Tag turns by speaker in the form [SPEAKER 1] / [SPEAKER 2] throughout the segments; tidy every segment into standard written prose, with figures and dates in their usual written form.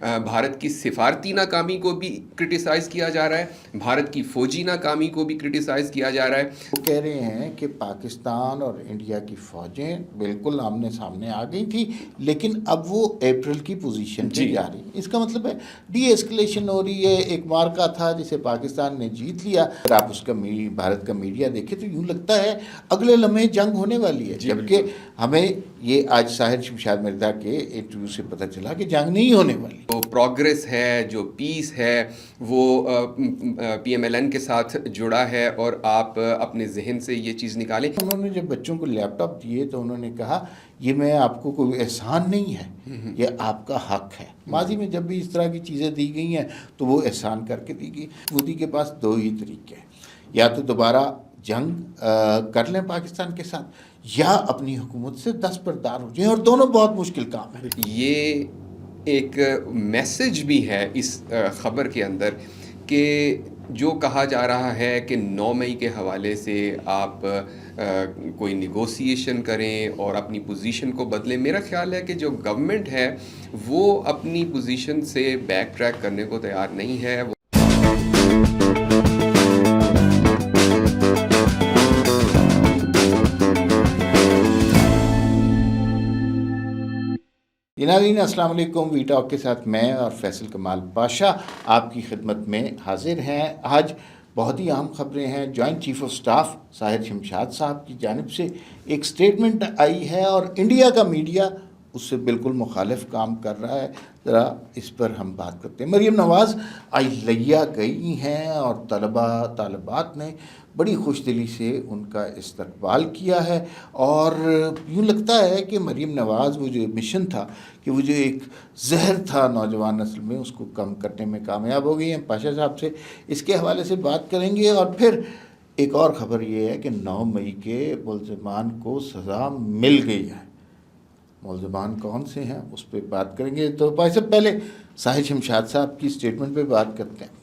[SPEAKER 1] بھارت کی سفارتی ناکامی کو بھی کرٹیسائز کیا جا رہا ہے، بھارت کی فوجی ناکامی کو بھی کرٹیسائز کیا جا رہا ہے۔
[SPEAKER 2] وہ کہہ رہے ہیں کہ پاکستان اور انڈیا کی فوجیں بالکل آمنے سامنے آ گئی تھی، لیکن اب وہ اپریل کی پوزیشن پہ جا رہی ہیں۔ اس کا مطلب ہے ڈی ایسکلیشن ہو رہی ہے۔ ایک مارکا تھا جسے پاکستان نے جیت لیا، اگر آپ اس کا بھارت کا میڈیا دیکھیں تو یوں لگتا ہے اگلے لمحے جنگ ہونے والی ہے، جبکہ ہمیں یہ آج ساحر شمشاد مرزا کے انٹرویو سے پتہ چلا کہ جنگ نہیں ہونے والی۔
[SPEAKER 1] جو پروگریس ہے، جو پیس ہے، وہ پی ایم ایل این کے ساتھ جڑا ہے، اور آپ اپنے ذہن سے یہ چیز نکالیں۔
[SPEAKER 2] انہوں نے جب بچوں کو لیپ ٹاپ دیے تو انہوں نے کہا یہ میں آپ کو کوئی احسان نہیں ہے، یہ آپ کا حق ہے۔ ماضی میں جب بھی اس طرح کی چیزیں دی گئی ہیں تو وہ احسان کر کے دی گئی۔ مودی کے پاس دو ہی طریقے ہیں، یا تو دوبارہ جنگ کر لیں پاکستان کے ساتھ، یا اپنی حکومت سے دستبردار ہو جائیں، اور دونوں بہت مشکل کام ہے۔
[SPEAKER 1] یہ ایک میسج بھی ہے اس خبر کے اندر کہ جو کہا جا رہا ہے کہ 9 مئی کے حوالے سے آپ کوئی نیگوسیشن کریں اور اپنی پوزیشن کو بدلیں۔ میرا خیال ہے کہ جو گورنمنٹ ہے وہ اپنی پوزیشن سے بیک ٹریک کرنے کو تیار نہیں ہے۔
[SPEAKER 2] ناظرین السلام علیکم۔ وی ٹاک کے ساتھ میں اور فیصل کمال پاشا آپ کی خدمت میں حاضر ہیں۔ آج بہت ہی اہم خبریں ہیں۔ Joint chief of staff Sahir Shamshad صاحب کی جانب سے ایک سٹیٹمنٹ آئی ہے، اور انڈیا کا میڈیا اس سے بالکل مخالف کام کر رہا ہے۔ ذرا اس پر ہم بات کرتے ہیں۔ مریم نواز اہلیہ گئی ہیں اور طالبات نے بڑی خوش دلی سے ان کا استقبال کیا ہے، اور یوں لگتا ہے کہ مریم نواز وہ جو مشن تھا، کہ وہ جو ایک زہر تھا نوجوان نسل میں، اس کو کم کرنے میں کامیاب ہو گئی ہیں۔ پاشا صاحب سے اس کے حوالے سے بات کریں گے، اور پھر ایک اور خبر یہ ہے کہ 9 مئی کے ملزمان کو سزا مل گئی ہے۔ ملزمان کون سے ہیں اس پہ بات کریں گے۔ تو بھائی صاحب پہلے ساحر شمشاد صاحب کی سٹیٹمنٹ پہ بات کرتے ہیں۔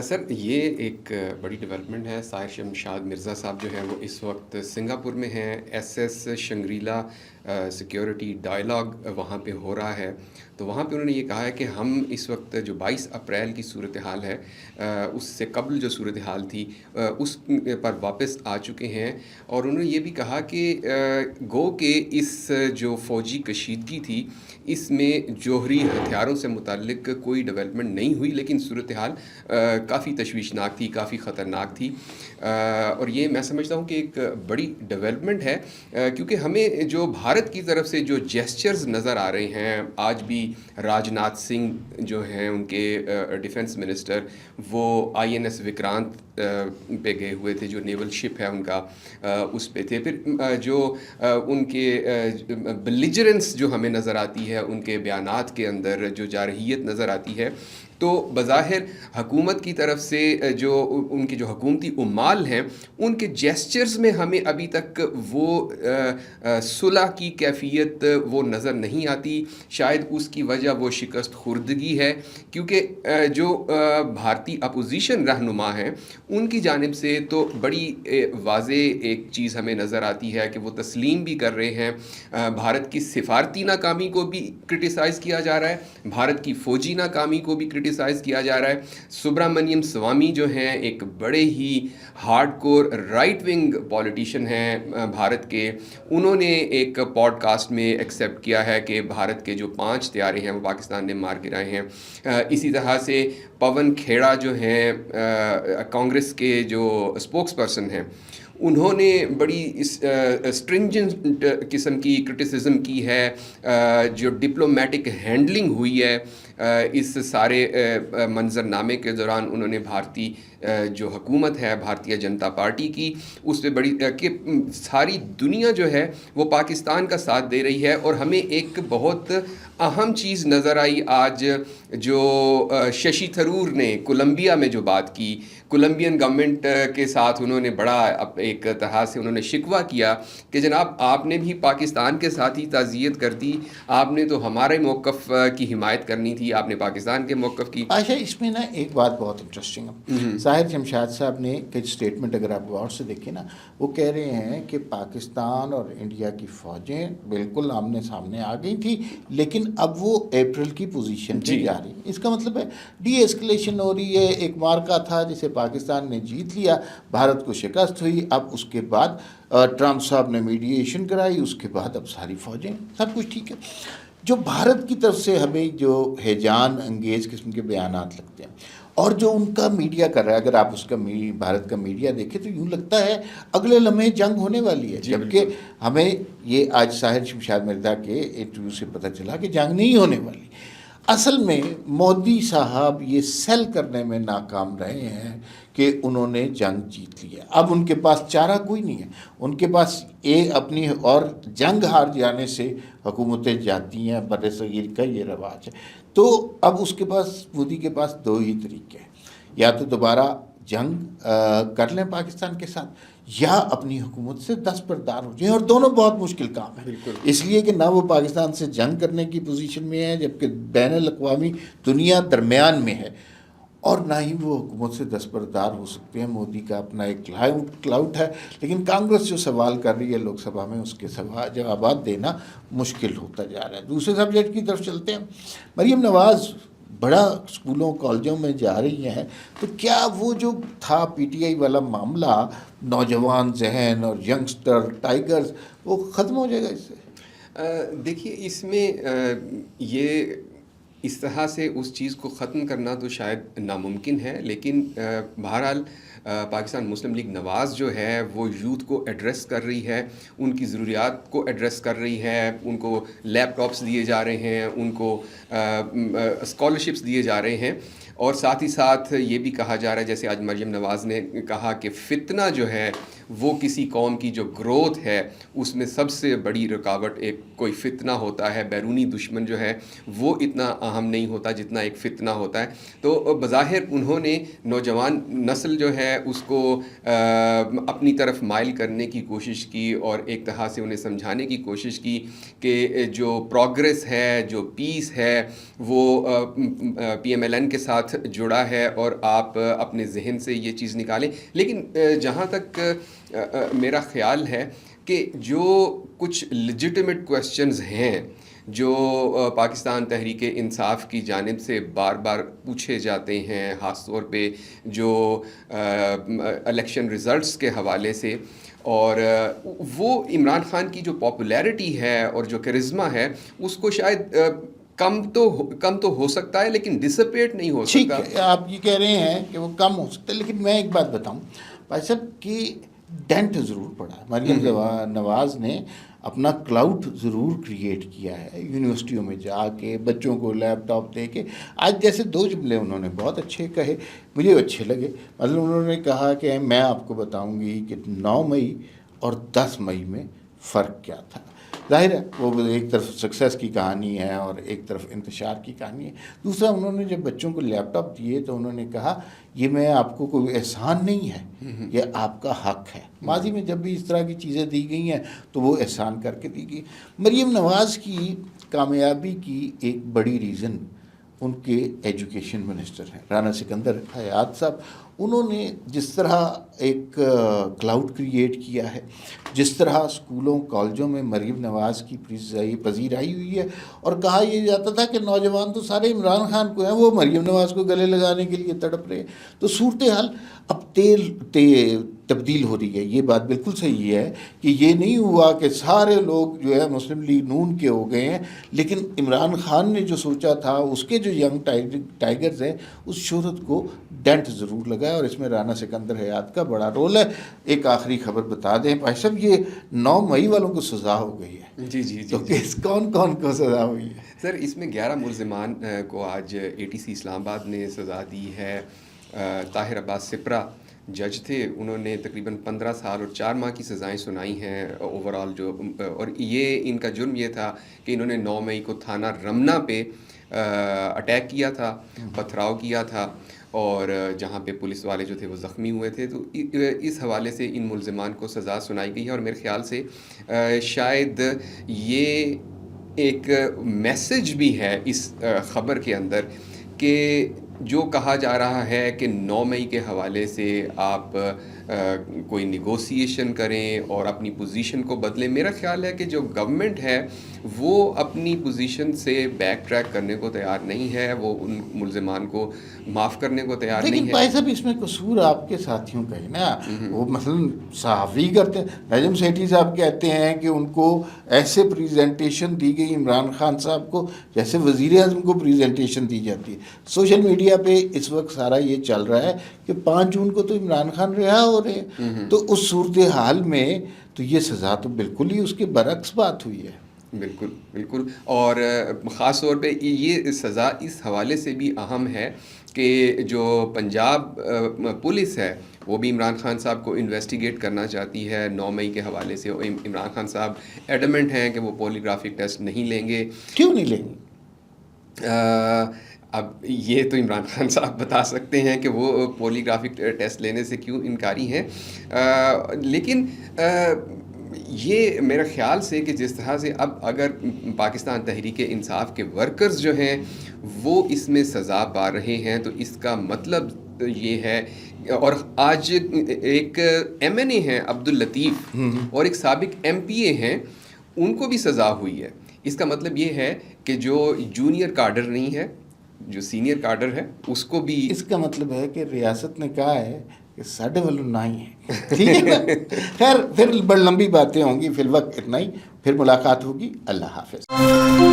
[SPEAKER 1] سر، یہ ایک بڑی ڈیولپمنٹ ہے۔ ساحر شمشاد مرزا صاحب جو ہیں وہ اس وقت سنگاپور میں ہیں۔ ایس ایس شنگریلا سیکیورٹی ڈائلاگ وہاں پہ ہو رہا ہے، تو وہاں پہ انہوں نے یہ کہا ہے کہ ہم اس وقت جو 22 اپریل کی صورتحال ہے، اس سے قبل جو صورتحال تھی اس پر واپس آ چکے ہیں، اور انہوں نے یہ بھی کہا کہ گو کہ اس جو فوجی کشیدگی تھی اس میں جوہری ہتھیاروں سے متعلق کوئی ڈیولپمنٹ نہیں ہوئی، لیکن صورتحال کافی تشویشناک تھی، کافی خطرناک تھی، اور یہ میں سمجھتا ہوں کہ ایک بڑی ڈیولپمنٹ ہے، کیونکہ ہمیں جو بھارت کی طرف سے جو جیسچرز نظر آ رہے ہیں، آج بھی راج ناتھ سنگھ جو ہیں ان کے ڈیفنس منسٹر، وہ آئی این ایس وکرانت پہ گئے ہوئے تھے، جو نیول شپ ہے ان کا، اس پہ تھے۔ پھر جو ان کے بلیجرنس جو ہمیں نظر آتی ہے ان کے بیانات کے اندر، جو جارحیت نظر آتی ہے، تو بظاہر حکومت کی طرف سے جو ان کی جو حکومتی عمال ہیں ان کے جیسچرز میں ہمیں ابھی تک وہ صلح کی کیفیت وہ نظر نہیں آتی۔ شاید اس کی وجہ وہ شکست خوردگی ہے، کیونکہ جو بھارتی اپوزیشن رہنما ہیں ان کی جانب سے تو بڑی واضح ایک چیز ہمیں نظر آتی ہے کہ وہ تسلیم بھی کر رہے ہیں۔ بھارت کی سفارتی ناکامی کو بھی کرٹیسائز کیا جا رہا ہے، بھارت کی فوجی ناکامی کو بھی کرٹیسائز کیا جا رہا ہے۔ سبرامنیم سوامی جو ہیں ایک بڑے ہی hardcore right wing politician ہیں بھارت کے، انہوں نے ایک پوڈ کاسٹ میں ایکسیپٹ کیا ہے کہ بھارت کے جو 5 طیارے ہیں وہ پاکستان نے مار گرائے ہیں۔ اسی طرح سے پون کھیڑا جو ہیں کانگریس کے جو اسپوکس پرسن ہیں، انہوں نے بڑی اسٹرنجنٹ قسم کی کرٹیسزم کی ہے۔ جو ڈپلومیٹک ہینڈلنگ ہوئی ہے اس سارے منظر نامے کے دوران، انہوں نے بھارتی جو حکومت ہے بھارتیہ جنتا پارٹی کی، اس پہ بڑی کہ ساری دنیا جو ہے وہ پاکستان کا ساتھ دے رہی ہے۔ اور ہمیں ایک بہت اہم چیز نظر آئی آج جو ششی تھرور نے کولمبیا میں جو بات کی، کولمبین گورنمنٹ کے ساتھ انہوں نے بڑا ایک طرح سے انہوں نے شکوہ کیا کہ جناب آپ نے بھی پاکستان کے ساتھ ہی تعزیت کر دی، آپ نے تو ہمارے موقف کی حمایت کرنی تھی، آپ نے پاکستان کے موقف کی.
[SPEAKER 2] عائشہ اس میں نا ایک بات بہت انٹرسٹنگ ہے. ظاہر شمشاد صاحب نے کچھ اسٹیٹمنٹ اگر آپ غور سے دیکھیں نا، وہ کہہ رہے ہیں کہ پاکستان اور انڈیا کی فوجیں بالکل آمنے سامنے آ گئی تھی، لیکن اب وہ اپریل کی پوزیشن پہ جا رہی. اس کا مطلب ہے ڈی ایسکلیشن ہو رہی ہے. ایک مارکا تھا جسے پاکستان نے جیت لیا، بھارت کو شکست ہوئی. اب اس کے بعد ٹرمپ صاحب نے میڈیشن کرائی، اس کے بعد اب ساری فوجیں، سب کچھ ٹھیک ہے. جو بھارت کی طرف سے ہمیں جو ہیجان انگیز قسم کے بیانات لگتے ہیں اور جو ان کا میڈیا کر رہا ہے، اگر آپ اس کا بھارت کا میڈیا دیکھیں تو یوں لگتا ہے اگلے لمحے جنگ ہونے والی ہے. جبکہ ہمیں یہ آج ساحر شمشاد مرزا کے انٹرویو سے پتہ چلا کہ جنگ نہیں ہونے والی. اصل میں مودی صاحب یہ سیل کرنے میں ناکام رہے ہیں کہ انہوں نے جنگ جیت لی ہے. اب ان کے پاس چارہ کوئی نہیں ہے. ان کے پاس اپنی اور جنگ ہار جانے سے حکومتیں جاتی ہیں، بر صغیر کا یہ رواج ہے. تو اب اس کے پاس، مودی کے پاس دو ہی طریقے ہیں، یا تو دوبارہ جنگ کر لیں پاکستان کے ساتھ، یا اپنی حکومت سے دستبردار ہو جائیں، اور دونوں بہت مشکل کام ہے. اس لیے کہ نہ وہ پاکستان سے جنگ کرنے کی پوزیشن میں ہے، جبکہ بین الاقوامی دنیا درمیان میں ہے، اور نہ ہی وہ حکومت سے دستبردار ہو سکتے ہیں. مودی کا اپنا ایک کلاؤٹ ہے، لیکن کانگریس جو سوال کر رہی ہے لوک سبھا میں، اس کے جوابات دینا مشکل ہوتا جا رہا ہے. دوسرے سبجیکٹ کی طرف چلتے ہیں. مریم نواز بڑا اسکولوں کالجوں میں جا رہی ہیں، تو کیا وہ جو تھا پی ٹی آئی والا معاملہ، نوجوان ذہن اور ینگسٹر ٹائیگرز، وہ ختم ہو جائے گا اس سے؟
[SPEAKER 1] دیکھیے اس میں یہ اس طرح سے اس چیز کو ختم کرنا تو شاید ناممکن ہے، لیکن بہرحال پاکستان مسلم لیگ نواز جو ہے وہ یوتھ کو ایڈریس کر رہی ہے، ان کی ضروریات کو ایڈریس کر رہی ہے. ان کو لیپ ٹاپس دیے جا رہے ہیں، ان کو اسکالرشپس دیے جا رہے ہیں، اور ساتھ ہی ساتھ یہ بھی کہا جا رہا ہے، جیسے آج مریم نواز نے کہا کہ فتنہ جو ہے وہ کسی قوم کی جو گروتھ ہے اس میں سب سے بڑی رکاوٹ ایک کوئی فتنہ ہوتا ہے. بیرونی دشمن جو ہے وہ اتنا اہم نہیں ہوتا جتنا ایک فتنہ ہوتا ہے. تو بظاہر انہوں نے نوجوان نسل جو ہے اس کو اپنی طرف مائل کرنے کی کوشش کی، اور ایک طرح سے انہیں سمجھانے کی کوشش کی کہ جو پروگریس ہے، جو پیس ہے، وہ پی ایم ایل این کے ساتھ جڑا ہے، اور آپ اپنے ذہن سے یہ چیز نکالیں. لیکن جہاں تک میرا خیال ہے کہ جو کچھ لیجٹمیٹ کویسچنز ہیں جو پاکستان تحریک انصاف کی جانب سے بار بار پوچھے جاتے ہیں، خاص طور پہ جو الیکشن ریزلٹس کے حوالے سے، اور وہ عمران خان کی جو پاپولیرٹی ہے اور جو کرزما ہے اس کو شاید کم تو ہو سکتا ہے، لیکن ڈسپیٹ نہیں ہو سکتا.
[SPEAKER 2] ٹھیک ہے، آپ یہ کہہ رہے ہیں کہ وہ کم ہو سکتا ہے، لیکن میں ایک بات بتاؤں بھائی صاحب کہ ڈینٹ ضرور پڑا ہے. مریم نواز نے اپنا کلاؤڈ ضرور کریٹ کیا ہے یونیورسٹیوں میں جا کے، بچوں کو لیپ ٹاپ دے کے. آج جیسے دو جملے انہوں نے بہت اچھے کہے، مجھے اچھے لگے. مطلب انہوں نے کہا کہ میں آپ کو بتاؤں گی کہ 9 مئی اور 10 مئی میں فرق کیا تھا. ظاہر ہے وہ ایک طرف سکسیس کی کہانی ہے اور ایک طرف انتشار کی کہانی ہے. دوسرا، انہوں نے جب بچوں کو لیپ ٹاپ دیے تو انہوں نے کہا یہ میں آپ کو کوئی احسان نہیں ہے، یہ آپ کا حق ہے. ماضی میں جب بھی اس طرح کی چیزیں دی گئی ہیں تو وہ احسان کر کے دی گئی. مریم نواز کی کامیابی کی ایک بڑی ریزن ان کے ایجوکیشن منسٹر ہیں رانا سکندر حیات صاحب. انہوں نے جس طرح ایک کلاؤڈ کریٹ کیا ہے، جس طرح اسکولوں کالجوں میں مریم نواز کی پذیرائی ہوئی ہے، اور کہا یہ جاتا تھا کہ نوجوان تو سارے عمران خان کو ہیں، وہ مریم نواز کو گلے لگانے کے لیے تڑپ رہے. تو صورتحال اب تبدیل ہو رہی ہے. یہ بات بالکل صحیح ہے کہ یہ نہیں ہوا کہ سارے لوگ جو ہے مسلم لیگ نون کے ہو گئے ہیں، لیکن عمران خان نے جو سوچا تھا، اس کے جو ینگ ٹائیگرز ہیں، اس شہرت کو ڈینٹ ضرور لگا ہے، اور اس میں رانا سکندر حیات کا بڑا رول ہے. ایک آخری خبر بتا دیں بھائی صاحب، یہ 9 مئی والوں کو سزا ہو گئی ہے.
[SPEAKER 1] جی
[SPEAKER 2] تو کون کون کو سزا ہوئی ہے؟
[SPEAKER 1] سر اس میں 11 ملزمان کو آج اے ٹی سی اسلام آباد نے سزا دی ہے. طاہر عباس سپرا جج تھے، انہوں نے تقریباً 15 سال اور 4 ماہ کی سزائیں سنائی ہیں اوور آل. اور یہ ان کا جرم یہ تھا کہ انہوں نے 9 مئی کو تھانہ رمنا پہ اٹیک کیا تھا، پتھراؤ کیا تھا، اور جہاں پہ پولیس والے جو تھے وہ زخمی ہوئے تھے. تو اس حوالے سے ان ملزمان کو سزا سنائی گئی ہے، اور میرے خیال سے شاید یہ ایک میسج بھی ہے اس خبر کے اندر کہ جو کہا جا رہا ہے کہ 9 مئی کے حوالے سے آپ کوئی نیگوسیشن کریں اور اپنی پوزیشن کو بدلیں. میرا خیال ہے کہ جو گورنمنٹ ہے وہ اپنی پوزیشن سے بیک ٹریک کرنے کو تیار نہیں ہے، وہ ان ملزمان کو معاف کرنے کو تیار نہیں
[SPEAKER 2] لیکن
[SPEAKER 1] ہے.
[SPEAKER 2] بھائی صاحب اس میں قصور آپ کے ساتھیوں کا ہے نا. وہ مثلا صحافی کرتے ہیں، نجم سیٹھی صاحب کہتے ہیں کہ ان کو ایسے پریزنٹیشن دی گئی عمران خان صاحب کو جیسے وزیر اعظم کو پریزنٹیشن دی جاتی ہے. سوشل میڈیا پہ اس وقت سارا یہ چل رہا ہے کہ 5 جون کو تو عمران خان رہا ہو رہے ہیں، تو اس صورتحال میں تو یہ سزا تو بالکل ہی اس کے برعکس بات ہوئی ہے.
[SPEAKER 1] بالکل بالکل، اور خاص طور پہ یہ سزا اس حوالے سے بھی اہم ہے کہ جو پنجاب پولیس ہے وہ بھی عمران خان صاحب کو انویسٹیگیٹ کرنا چاہتی ہے 9 مئی کے حوالے سے. عمران خان صاحب ایڈمنٹ ہیں کہ وہ پولیگرافک ٹیسٹ نہیں لیں گے.
[SPEAKER 2] کیوں نہیں لیں گے؟
[SPEAKER 1] اب یہ تو عمران خان صاحب بتا سکتے ہیں کہ وہ پولیگرافک ٹیسٹ لینے سے کیوں انکاری ہیں. لیکن یہ میرے خیال سے کہ جس طرح سے اب اگر پاکستان تحریک انصاف کے ورکرز جو ہیں وہ اس میں سزا پا رہے ہیں تو اس کا مطلب یہ ہے. اور آج ایک ایم این اے ہیں عبداللطیف اور ایک سابق ایم پی اے ہیں، ان کو بھی سزا ہوئی ہے. اس کا مطلب یہ ہے کہ جو جونیئر کاڈر نہیں ہے، جو سینئر کاڈر ہے، اس کو بھی.
[SPEAKER 2] اس کا مطلب ہے کہ ریاست نے کہا ہے کہ ساڑھے والوں نہ ہی ہے. ٹھیک ہے نا. خیر پھر بڑی لمبی باتیں ہوں گی، فی الوقت اتنا ہی. پھر ملاقات ہوگی. اللہ حافظ.